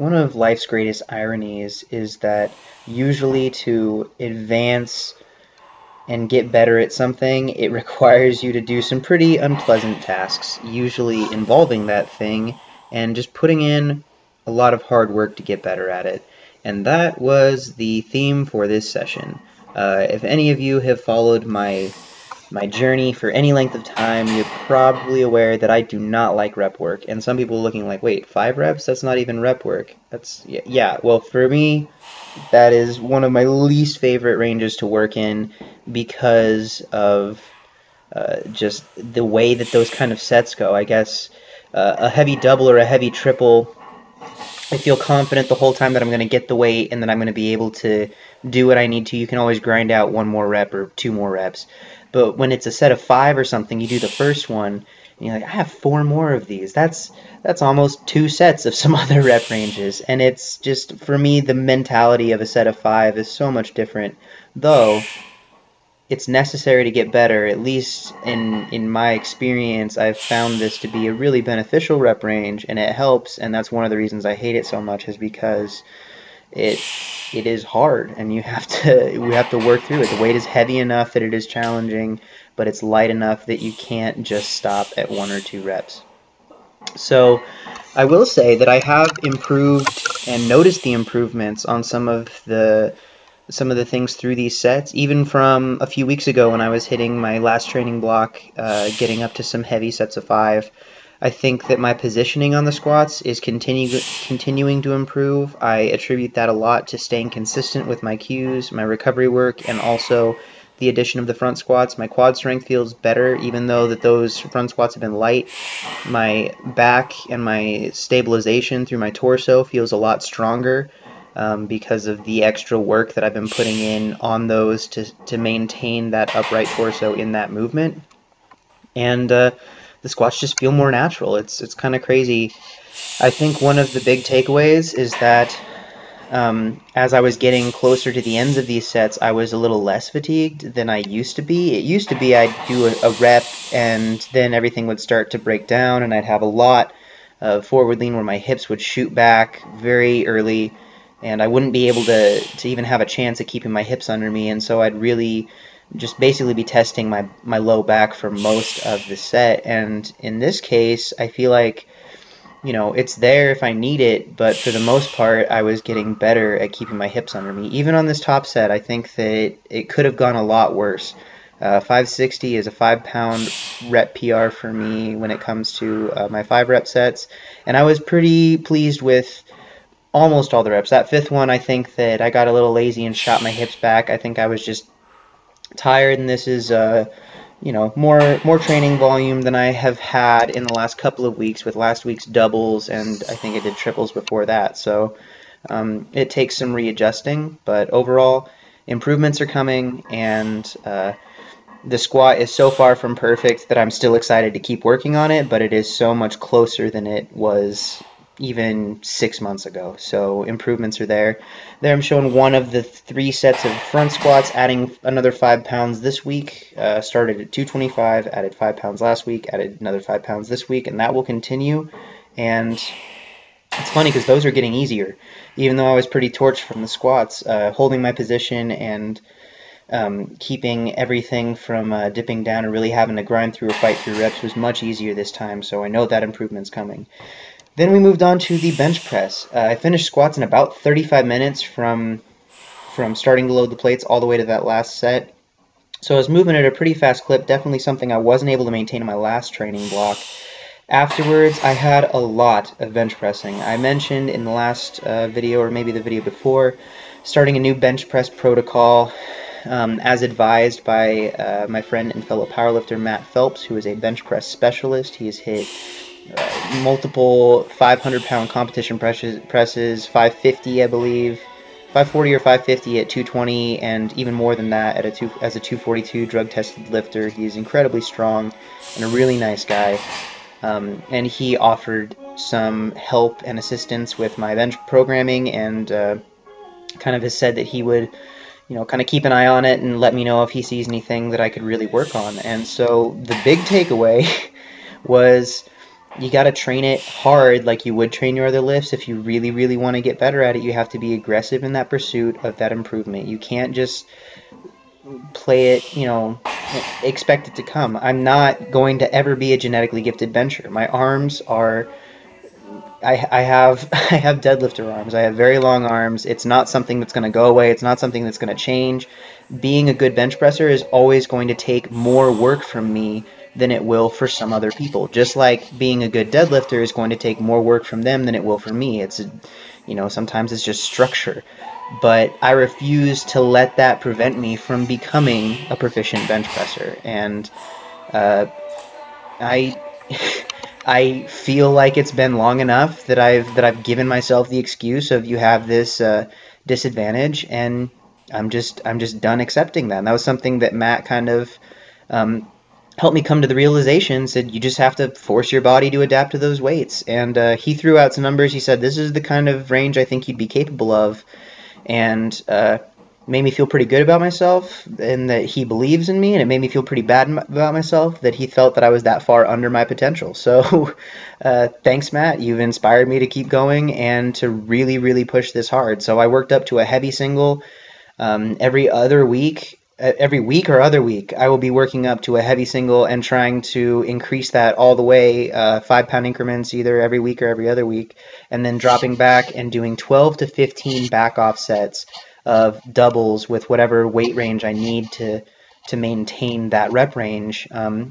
one of life's greatest ironies is that usually to advance and get better at something, it requires you to do some pretty unpleasant tasks, usually involving that thing, and just putting in a lot of hard work to get better at it. And that was the theme for this session. If any of you have followed my journey for any length of time, you're probably aware that I do not like rep work. And some people are looking like, wait, 5 reps? That's not even rep work. That's, yeah, well, for me, that is one of my least favorite ranges to work in because of just the way that those kind of sets go. I guess a heavy double or a heavy triple, I feel confident the whole time that I'm going to get the weight and that I'm going to be able to do what I need to. You can always grind out 1 more rep or 2 more reps. But when it's a set of 5 or something, you do the first one, and you're like, I have 4 more of these. That's almost 2 sets of some other rep ranges. And it's just, for me, the mentality of a set of 5 is so much different. Though, it's necessary to get better. At least in my experience, I've found this to be a really beneficial rep range, and it helps. And that's one of the reasons I hate it so much, is because it is hard, and we have to work through it. The weight is heavy enough that it is challenging, but it's light enough that you can't just stop at 1 or 2 reps. So I will say that I have improved and noticed the improvements on some of the things through these sets, even from a few weeks ago when I was hitting my last training block, getting up to some heavy sets of 5. I think that my positioning on the squats is continuing to improve. I attribute that a lot to staying consistent with my cues, my recovery work, and also the addition of the front squats. My quad strength feels better, even though that those front squats have been light. My back and my stabilization through my torso feels a lot stronger because of the extra work that I've been putting in on those to maintain that upright torso in that movement. And the squats just feel more natural. It's kind of crazy. I think one of the big takeaways is that as I was getting closer to the ends of these sets, I was a little less fatigued than I used to be. It used to be I'd do a rep and then everything would start to break down, and I'd have a lot of forward lean where my hips would shoot back very early, and I wouldn't be able to even have a chance at keeping my hips under me, and so I'd really just basically be testing my low back for most of the set. And in this case, I feel like, you know, it's there if I need it, but for the most part, I was getting better at keeping my hips under me. Even on this top set, I think that it could have gone a lot worse. 560 is a 5-pound rep PR for me when it comes to my 5 rep sets, and I was pretty pleased with almost all the reps. That 5th one, I think that I got a little lazy and shot my hips back. I think I was just tired, and this is you know, more training volume than I have had in the last couple of weeks, with last week's doubles, and I think I did triples before that. So it takes some readjusting, but overall improvements are coming, and the squat is so far from perfect that I'm still excited to keep working on it, but it is so much closer than it was even 6 months ago. So improvements are there. There I'm showing one of the 3 sets of front squats, adding another 5 pounds this week. Started at 225, added 5 pounds last week, added another 5 pounds this week, and that will continue. And it's funny because those are getting easier. Even though I was pretty torched from the squats, holding my position and keeping everything from dipping down and really having to grind through or fight through reps was much easier this time, so I know that improvement's coming. Then we moved on to the bench press. I finished squats in about 35 minutes from starting to load the plates all the way to that last set. So I was moving at a pretty fast clip, definitely something I wasn't able to maintain in my last training block. Afterwards, I had a lot of bench pressing. I mentioned in the last video, or maybe the video before, starting a new bench press protocol as advised by my friend and fellow powerlifter Matt Phelps, who is a bench press specialist. He has hit multiple 500-pound competition presses, 550 I believe, 540 or 550 at 220, and even more than that at as a 242 drug-tested lifter. He is incredibly strong and a really nice guy, and he offered some help and assistance with my bench programming, and kind of has said that he would, you know, kind of keep an eye on it and let me know if he sees anything that I could really work on. And so the big takeaway was you got to train it hard like you would train your other lifts. If you really, really want to get better at it, you have to be aggressive in that pursuit of that improvement. You can't just play it, expect it to come. I'm not going to ever be a genetically gifted bencher. My arms are I have I have deadlifter arms. I have very long arms. It's not something that's going to go away. It's not something that's going to change. Being a good bench presser is always going to take more work from me than it will for some other people. Just like being a good deadlifter is going to take more work from them than it will for me. Sometimes it's just structure. But I refuse to let that prevent me from becoming a proficient bench presser. And I I feel like it's been long enough that I've given myself the excuse of you have this disadvantage, and I'm just done accepting that. And that was something that Matt kind of um, helped me come to the realization. Said you just have to force your body to adapt to those weights, and he threw out some numbers. He said this is the kind of range I think you'd be capable of, and made me feel pretty good about myself and that he believes in me, and it made me feel pretty bad about myself that he felt that I was that far under my potential. So thanks, Matt. You've inspired me to keep going and to really, really push this hard. So I worked up to a heavy single every other week. Every week or other week, I will be working up to a heavy single and trying to increase that all the way, 5 pound increments either every week or every other week, and then dropping back and doing 12 to 15 back off sets of doubles with whatever weight range I need to maintain that rep range. I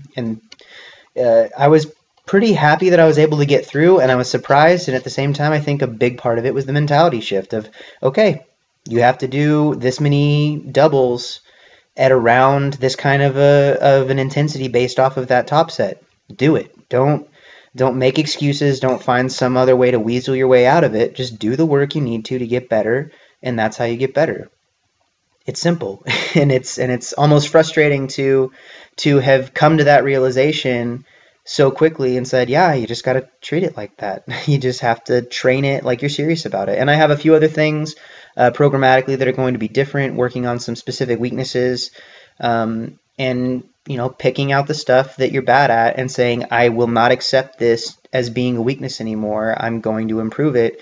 was pretty happy that I was able to get through, and I was surprised. And at the same time, I think a big part of it was the mentality shift of, okay, you have to do this many doubles at around this kind of an intensity based off of that top set. Do it. Don't make excuses. Don't find some other way to weasel your way out of it. Just do the work you need to get better, and that's how you get better. It's simple, and it's almost frustrating to have come to that realization so quickly and said, yeah, you just got to treat it like that. You just have to train it like you're serious about it. And I have a few other things programmatically that are going to be different, working on some specific weaknesses, and picking out the stuff that you're bad at and saying, I will not accept this as being a weakness anymore. I'm going to improve it.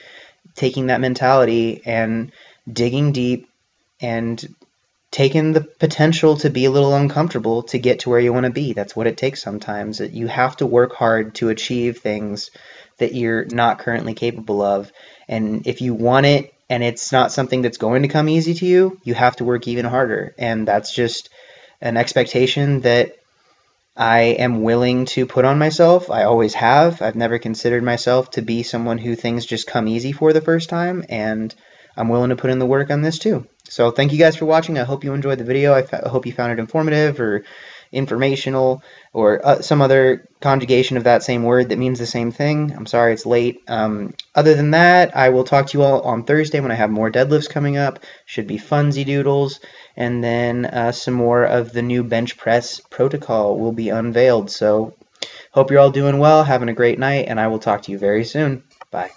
Taking that mentality and digging deep and taking the potential to be a little uncomfortable to get to where you want to be. That's what it takes sometimes. You have to work hard to achieve things that you're not currently capable of. And if you want it and it's not something that's going to come easy to you, you have to work even harder. And that's just an expectation that I am willing to put on myself. I always have. I've never considered myself to be someone who things just come easy for the first time, and I'm willing to put in the work on this too. So thank you guys for watching. I hope you enjoyed the video. I hope you found it informative or informational or some other conjugation of that same word that means the same thing. I'm sorry it's late. Other than that, I will talk to you all on Thursday when I have more deadlifts coming up. Should be funsy doodles. And then some more of the new bench press protocol will be unveiled. So hope you're all doing well, having a great night, and I will talk to you very soon. Bye.